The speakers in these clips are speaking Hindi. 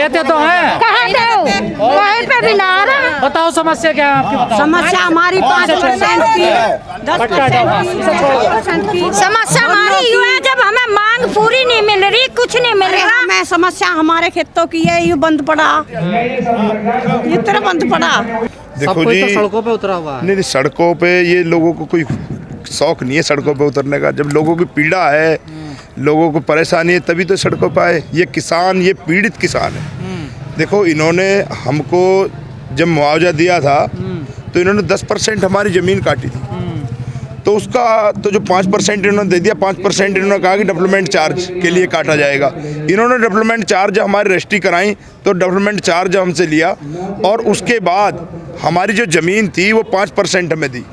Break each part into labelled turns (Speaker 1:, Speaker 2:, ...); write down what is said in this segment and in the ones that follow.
Speaker 1: रहते तो हैं,
Speaker 2: कहाँ थे वो? वहीं पे भी ना आ रहा।
Speaker 1: बताओ समस्या क्या है आपकी, बताओ।
Speaker 2: समस्या हमारी 5% की, 10% की समस्या हमारी यू है, जब हमें मांग पूरी नहीं मिल रही, कुछ नहीं मिल रहा। हमें समस्या हमारे खेतों की है, ये बंद पड़ा, ये तरह बंद पड़ा।
Speaker 3: देखो जी,
Speaker 1: तो सड़कों पे उतरा हुआ है।
Speaker 3: नहीं सड़कों पे ये लोगों को कोई शौक नहीं है सड़कों पे उतरने का। जब लोगों की पीड़ा है, लोगों को परेशानी है, तभी तो सड़कों पे आए। ये किसान, ये पीड़ित किसान है। देखो, इन्होंने हमको जब मुआवजा दिया था तो इन्होंने 10% हमारी ज़मीन काटी थी, तो उसका तो जो 5% इन्होंने दे दिया, 5% इन्होंने कहा कि डेवलपमेंट चार्ज के लिए काटा जाएगा। इन्होंने डेवलपमेंट चार्ज हमारी रजिस्ट्री कराई, तो डेवलपमेंट चार्ज हमसे लिया, और उसके बाद हमारी जो ज़मीन थी वो 5% हमें दी,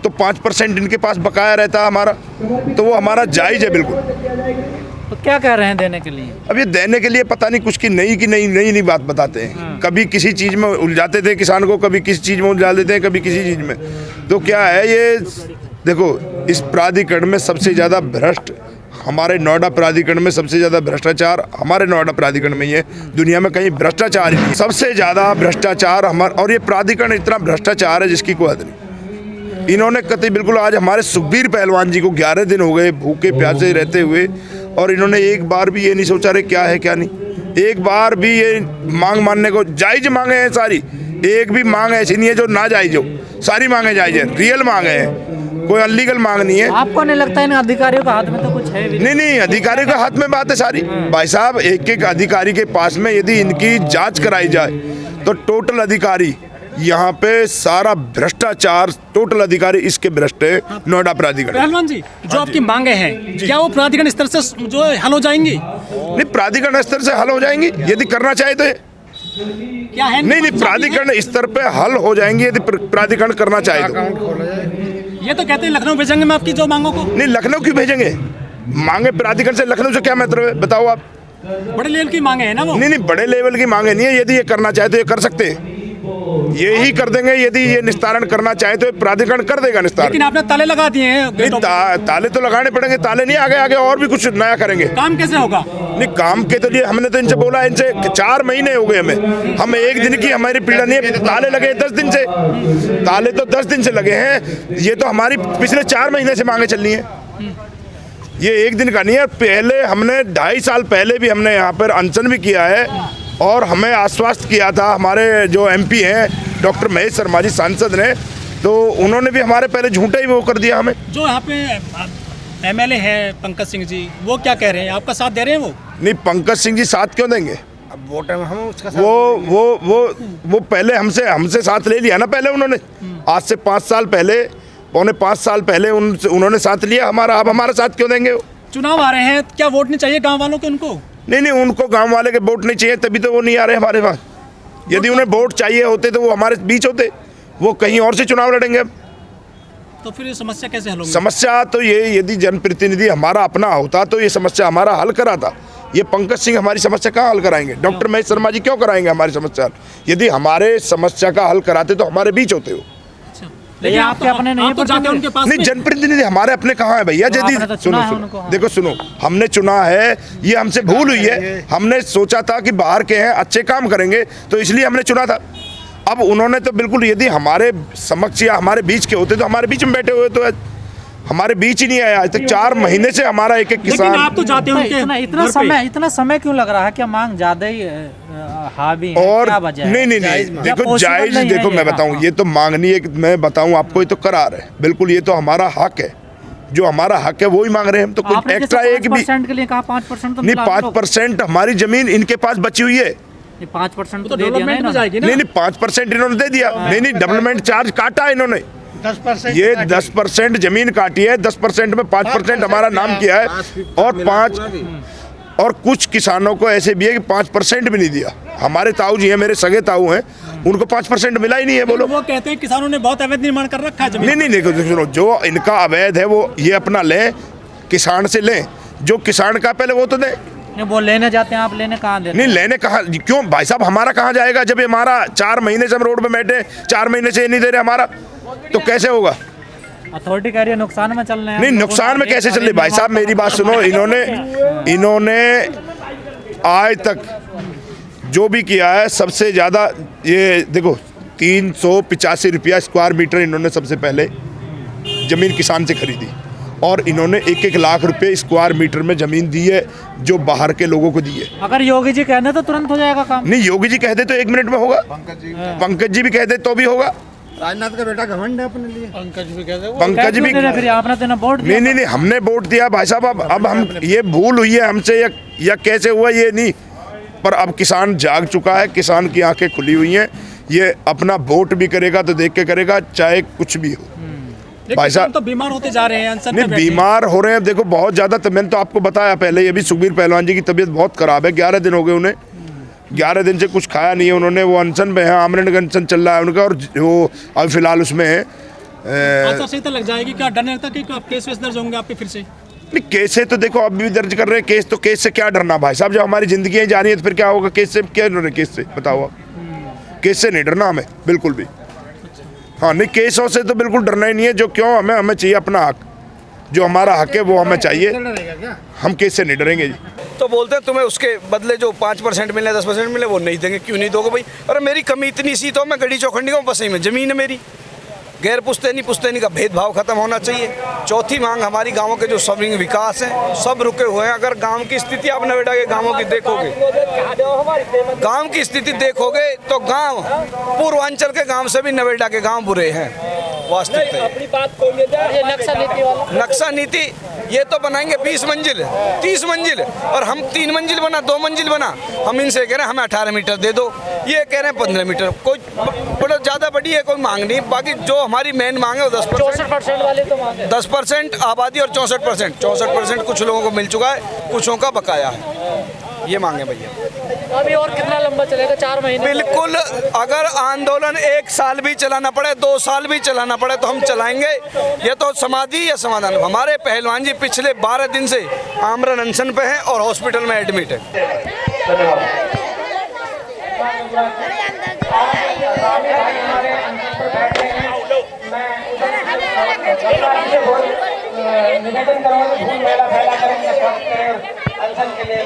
Speaker 3: तो 5% इनके पास बकाया रहता हमारा, तो वो हमारा जायज़ है बिल्कुल।
Speaker 1: तो क्या कह रहे हैं देने के लिए?
Speaker 3: अब ये देने के लिए पता नहीं कुछ की नई बात बताते हैं। कभी किसी चीज़ में उलझाते थे किसान को, कभी किसी चीज़ में उलझा देते हैं, कभी किसी चीज़ में। तो क्या है ये, देखो, इस प्राधिकरण में सबसे ज़्यादा भ्रष्ट हमारे नोएडा प्राधिकरण में, सबसे ज़्यादा भ्रष्टाचार हमारे नोएडा प्राधिकरण में ही है। दुनिया में कहीं भ्रष्टाचार ही नहीं, सबसे ज़्यादा भ्रष्टाचार हमारा। और ये प्राधिकरण इतना भ्रष्टाचार है जिसकी कोई हद नहीं। इन्होंने कतई बिल्कुल, आज हमारे सुखबीर पहलवान जी को 11 दिन हो गए भूखे प्यासे रहते हुए, और इन्होंने एक बार भी ये नहीं सोचा रहे क्या है क्या नहीं। एक बार भी ये मांग मानने को, जायज़ मांगे हैं सारी, एक भी मांग ऐसी नहीं है जो ना जायज़ हो, सारी मांगे जायज़ है, रियल मांगे हैं, कोई अनलीगल मांग नहीं है।
Speaker 1: आपको नहीं लगता इन अधिकारियों के हाथ में तो कुछ है भी?
Speaker 3: नहीं, अधिकारियों के हाथ में बात है सारी। भाई साहब, एक अधिकारी के पास में यदि इनकी जांच कराई जाए तो टोटल अधिकारी यहाँ पे सारा भ्रष्टाचार, टोटल अधिकारी इसके भ्रष्ट है नोएडा प्राधिकरण।
Speaker 4: पहलवान जी, जो आपकी मांगे हैं, क्या वो प्राधिकरण स्तर से जो है हल हो जाएंगी?
Speaker 3: नहीं, प्राधिकरण स्तर से हल हो जाएंगी यदि करना चाहे तो।
Speaker 4: क्या है?
Speaker 3: नहीं, प्राधिकरण स्तर पे हल हो जाएंगी यदि प्राधिकरण करना चाहे तो।
Speaker 4: ये तो कहते हैं लखनऊ भेजेंगे मैं आपकी जो मांगों को।
Speaker 3: नहीं, लखनऊ क्यों भेजेंगे? मांगे प्राधिकरण से, लखनऊ से क्या मतलब है बताओ आप?
Speaker 4: बड़े लेवल की मांगे है ना वो।
Speaker 3: नहीं, बड़े लेवल की मांगे नहीं है। यदि ये करना चाहे तो ये कर सकते हैं, ये ही कर देंगे। यदि ये निस्तारण करना चाहे तो प्राधिकरण कर देगा निस्तारण।
Speaker 4: लेकिन आपने ताले लगा दिए हैं।
Speaker 3: नहीं, ताले तो लगाने पड़ेंगे, ताले नहीं, आगे और भी कुछ नया करेंगे।
Speaker 4: काम कैसे होगा?
Speaker 3: नहीं, काम के तो लिए हमने तो इनसे बोला, इनसे 4 महीने हो गए हमें, हम एक दिन की हमारी पीड़ा नहीं है। ताले लगे 10 दिन से, ताले तो 10 दिन से लगे हैं। ये तो हमारी पिछले 4 महीने से मांगे चल रही है, ये एक दिन का नहीं है। पहले हमने 2.5 साल पहले भी हमने यहाँ पर अनशन भी किया है, और हमें आश्वस्त किया था हमारे जो MP हैं डॉक्टर महेश शर्मा जी सांसद ने, तो उन्होंने भी हमारे पहले झूठा ही वो कर दिया हमें।
Speaker 4: जो यहाँ पे MLA है पंकज सिंह जी, वो क्या कह रहे हैं? आपका साथ दे रहे हैं वो? नहीं,
Speaker 3: पंकज सिंह जी साथ क्यों देंगे?
Speaker 5: अब वोट हम उसका साथ
Speaker 3: वो पहले हमसे साथ ले लिया ना पहले उन्होंने। आज से 5 साल पहले, पौने 5 साल पहले उन्होंने साथ लिया हमारा। अब हमारा साथ क्यों देंगे?
Speaker 4: चुनाव आ रहे हैं, क्या वोट नहीं चाहिए गाँव वालों को उनको?
Speaker 3: नहीं, उनको गांव वाले के वोट नहीं चाहिए, तभी तो वो नहीं आ रहे हमारे पास। यदि उन्हें वोट चाहिए होते तो वो हमारे बीच होते, वो कहीं और से चुनाव लड़ेंगे। अब
Speaker 4: तो फिर ये समस्या कैसे हल होगी?
Speaker 3: समस्या तो ये, यदि जनप्रतिनिधि हमारा अपना होता तो ये समस्या हमारा हल कराता। ये पंकज सिंह हमारी समस्या कहाँ हल कराएंगे? डॉक्टर महेश शर्मा जी क्यों कराएंगे हमारी समस्या? यदि हमारे समस्या का हल कराते तो हमारे बीच होते हो।
Speaker 4: लेकिन आपके अपने नहीं, आप तो जाते हैं उनके पास।
Speaker 3: नहीं, जनप्रतिनिधि हमारे अपने कहाँ है भैया? यदि सुनो, हमने चुना है, ये हमसे भूल हुई है। हमने सोचा था कि बाहर के हैं, अच्छे काम करेंगे, तो इसलिए हमने चुना था। अब उन्होंने तो बिल्कुल, यदि हमारे समक्ष या हमारे बीच के होते तो हमारे बीच में बैठे हुए, तो हमारे बीच ही नहीं आया आज तक। 4 महीने से हमारा एक किसान।
Speaker 4: लेकिन आप तो जाते हैं
Speaker 1: इतना समय क्यों लग रहा है? क्या मांग ज्यादा ही हावी है?
Speaker 3: और
Speaker 1: क्या वजह है?
Speaker 3: नहीं, देखो जायज, देखो मैं बताऊं, ये तो मांगनी है, मैं बताऊं आपको, ये तो करार है बिल्कुल। ये तो हमारा हक है, जो हमारा हक है वो ही मांग रहे हैं हम। तो कुछ एक्स्ट्रा एक भी
Speaker 1: के लिए कहा 5% तो
Speaker 3: नहीं, 5% हमारी जमीन इनके पास बची हुई है।
Speaker 1: 5%
Speaker 4: तो डेवलपमेंट में जाएगी ना?
Speaker 3: नहीं, 5% इन्होंने दे दिया। नहीं, डेवलपमेंट चार्ज काटा इन्होंने।
Speaker 5: 10%
Speaker 3: ये 10% जमीन काटी है, 10% में 5% हमारा नाम किया है, और कुछ किसानों को ऐसे भी है कि 5% भी नहीं दिया। हमारे ताऊ जी हैं, मेरे सगे ताऊ हैं, उनको 5% मिला ही नहीं है। बोलो,
Speaker 4: वो कहते हैं किसानों ने बहुत अवैध निर्माण कर रखा है जमीन।
Speaker 3: नहीं, देखो सुनो, जो इनका अवैध है वो ये अपना लें, किसान से लें, जो किसान का पहले वो तो दें।
Speaker 1: नहीं, वो लेने जाते हैं, आप लेने कहाँ देते?
Speaker 3: नहीं, लेने कहाँ, क्यों भाई साहब, हमारा कहाँ जाएगा? जब ये हमारा 4 महीने से हम रोड पे बैठे, 4 महीने से ये नहीं दे रहे हमारा, तो कैसे होगा?
Speaker 1: अथॉरिटी कह रही है नुकसान में चल रहे हैं।
Speaker 3: नहीं, नुकसान में कैसे चल रही? भाई साहब मेरी बात सुनो, इन्होंने आज तक जो भी किया है सबसे ज़्यादा ये देखो 385 रुपया स्क्वायर मीटर इन्होंने सबसे पहले ज़मीन किसान से खरीदी और इन्होंने 1-1 लाख रुपए स्क्वायर मीटर में ज़मीन दी है जो बाहर के लोगों को दी है।
Speaker 1: अगर योगी जी कहने तो तुरंत हो जाएगा काम।
Speaker 3: नहीं, योगी जी कहते तो 1 मिनट में होगा, पंकज जी भी कहते तो भी होगा,
Speaker 5: राजनाथ का बेटा घमंड है अपने लिए।
Speaker 3: पंकज भी
Speaker 1: फिर आपने तो वोट दिया।
Speaker 3: नहीं, हमने वोट दिया भाई साहब। अब हम ये भूल हुई है हमसे या कैसे हुआ ये नहीं, पर अब किसान जाग चुका है, किसान की आंखें खुली हुई हैं। ये अपना वोट भी करेगा तो देख के करेगा, चाहे कुछ भी हो।
Speaker 4: भाई साहब तो बीमार होते जा रहे हैं, अनशन
Speaker 3: नहीं बीमार हो रहे हैं। देखो बहुत ज़्यादा, तो मैंने तो आपको बताया पहले, ये भी सुखबीर पहलवान जी की तबीयत बहुत ख़राब है। 11 दिन हो गए उन्हें, 11 दिन से कुछ खाया नहीं है उन्होंने। वो अनशन पे है, आमरण का अनशन चल रहा है उनका, और वो अभी फिलहाल उसमें है।
Speaker 4: आचार संहिता लग जाएगी क्या? डर नहीं लगता कि केस वेस दर्ज होंगे आप पे फिर से?
Speaker 3: नहीं, केस तो देखो अब भी दर्ज कर रहे हैं केस, तो केस से क्या डरना भाई साहब। जब हमारी ज़िंदगी जा रही है तो फिर क्या होगा? केस से क्या डर है? केस से बताओ आप, केस से नहीं डरना हमें बिल्कुल भी। हाँ नहीं, केसों से तो बिल्कुल डरना ही नहीं है। जो क्यों हमें चाहिए अपना हक, जो हमारा हक है वो हमें चाहिए। हम केस से नहीं डरेंगे जी।
Speaker 6: तो बोलते हैं तुम्हें उसके बदले जो 5% मिले 10% मिले वो नहीं देंगे। क्यों नहीं दोगे भाई? अरे मेरी कमी इतनी सी तो मैं गड़ी चौखंडी का बसई में ज़मीन है मेरी। गैर पुश्तैनी का भेदभाव खत्म होना चाहिए। चौथी मांग हमारी गांवों के जो सर्विंग विकास हैं सब रुके हुए हैं। अगर गांव की स्थिति आप नोएडा के गांवों की देखोगे, गांव की स्थिति देखोगे तो गांव पूर्वांचल के गांव से भी नोएडा के गांव बुरे हैं। वास्तविकता नक्शा नीति ये तो बनाएंगे 20 मंजिल 30 मंजिल और हम 3 मंजिल बना 2 मंजिल बना। हम इनसे कह रहे हैं हमें 18 मीटर दे दो, ये कह रहे हैं 15 मीटर। कोई बड़ा ज़्यादा बड़ी है कोई मांग नहीं। बाकी जो हमारी मेन मांग है वो 10% वाले तो मांग है। 10% आबादी और 64% कुछ लोगों को मिल चुका है, कुछों का बकाया है। ये मांगे भैया।
Speaker 7: अभी और कितना लंबा चलेगा? 4 महीने?
Speaker 6: बिल्कुल, अगर आंदोलन 1 साल भी चलाना पड़े, 2 साल भी चलाना पड़े तो हम चलाएंगे। ये तो समाधि या समाधान। हमारे पहलवान जी पिछले 12 दिन से आमरण अनशन पे हैं और हॉस्पिटल में एडमिट है।
Speaker 8: निवेदन करूंगा, धूल मेला फैला करेंगे अनशन के लिए।